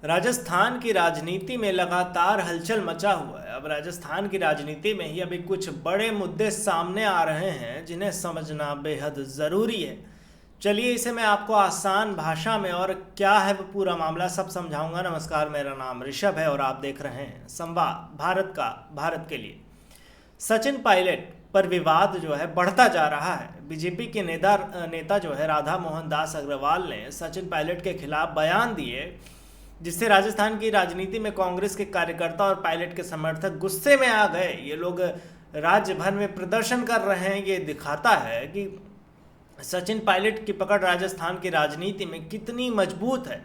राजस्थान की राजनीति में लगातार हलचल मचा हुआ है। अब राजस्थान की राजनीति में ही अभी कुछ बड़े मुद्दे सामने आ रहे हैं जिन्हें समझना बेहद ज़रूरी है। चलिए इसे मैं आपको आसान भाषा में और क्या है वो पूरा मामला सब समझाऊंगा। नमस्कार, मेरा नाम ऋषभ है और आप देख रहे हैं संवाद भारत का भारत के लिए। सचिन पायलट पर विवाद जो है बढ़ता जा रहा है। बीजेपी के नेता जो है राधा मोहन दास अग्रवाल ने सचिन पायलट के खिलाफ बयान दिए, जिससे राजस्थान की राजनीति में कांग्रेस के कार्यकर्ता और पायलट के समर्थक गुस्से में आ गए। ये लोग राज्य भर में प्रदर्शन कर रहे हैं। ये दिखाता है कि सचिन पायलट की पकड़ राजस्थान की राजनीति में कितनी मजबूत है।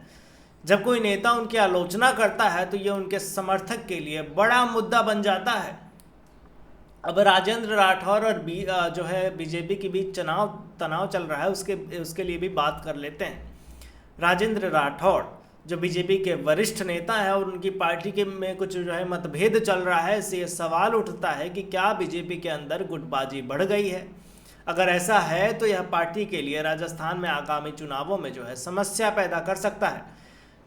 जब कोई नेता उनकी आलोचना करता है तो ये उनके समर्थक के लिए बड़ा मुद्दा बन जाता है। अब राजेंद्र राठौर और जो है बीजेपी के बीच तनाव चल रहा है, उसके लिए भी बात कर लेते हैं। राजेंद्र राठौर जो बीजेपी के वरिष्ठ नेता है और उनकी पार्टी के में कुछ जो है मतभेद चल रहा है, इससे ये सवाल उठता है कि क्या बीजेपी के अंदर गुटबाजी बढ़ गई है। अगर ऐसा है तो यह पार्टी के लिए राजस्थान में आगामी चुनावों में जो है समस्या पैदा कर सकता है।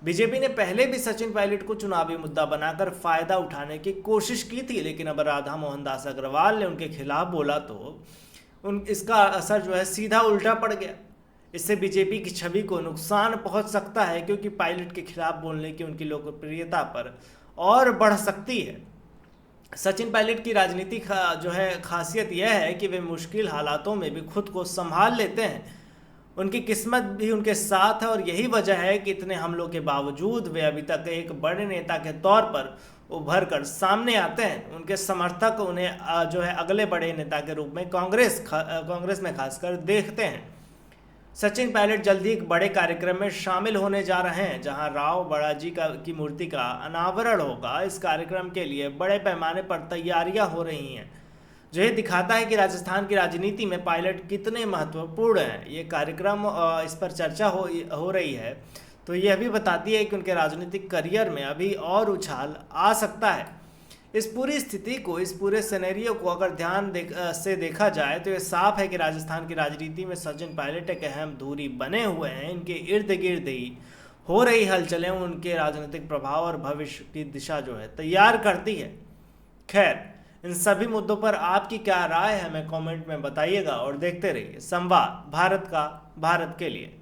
बीजेपी ने पहले भी सचिन पायलट को चुनावी मुद्दा बनाकर फायदा उठाने की कोशिश की थी, लेकिन अब राधा मोहन दास अग्रवाल ने उनके खिलाफ बोला तो इसका असर जो है सीधा उल्टा पड़ गया। इससे बीजेपी की छवि को नुकसान पहुंच सकता है, क्योंकि पायलट के खिलाफ बोलने की उनकी लोकप्रियता पर और बढ़ सकती है। सचिन पायलट की राजनीति जो है खासियत यह है कि वे मुश्किल हालातों में भी खुद को संभाल लेते हैं। उनकी किस्मत भी उनके साथ है और यही वजह है कि इतने हमलों के बावजूद वे अभी तक एक बड़े नेता के तौर पर उभर कर सामने आते हैं। उनके समर्थक उन्हें जो है अगले बड़े नेता के रूप में कांग्रेस में खासकर देखते हैं। सचिन पायलट जल्द ही एक बड़े कार्यक्रम में शामिल होने जा रहे हैं, जहां राव बड़ाजी की मूर्ति का अनावरण होगा। इस कार्यक्रम के लिए बड़े पैमाने पर तैयारियां हो रही हैं, जो ये दिखाता है कि राजस्थान की राजनीति में पायलट कितने महत्वपूर्ण हैं। ये कार्यक्रम इस पर चर्चा हो रही है, तो यह भी बताती है कि उनके राजनीतिक करियर में अभी और उछाल आ सकता है। इस पूरी स्थिति को, इस पूरे सिनेरियो को अगर ध्यान से देखा जाए तो ये साफ है कि राजस्थान की राजनीति में सचिन पायलट एक अहम धुरी बने हुए हैं। इनके इर्द गिर्द ही हो रही हलचलें उनके राजनीतिक प्रभाव और भविष्य की दिशा जो है तैयार करती है। खैर, इन सभी मुद्दों पर आपकी क्या राय है हमें कमेंट में बताइएगा और देखते रहिए संवाद भारत का भारत के लिए।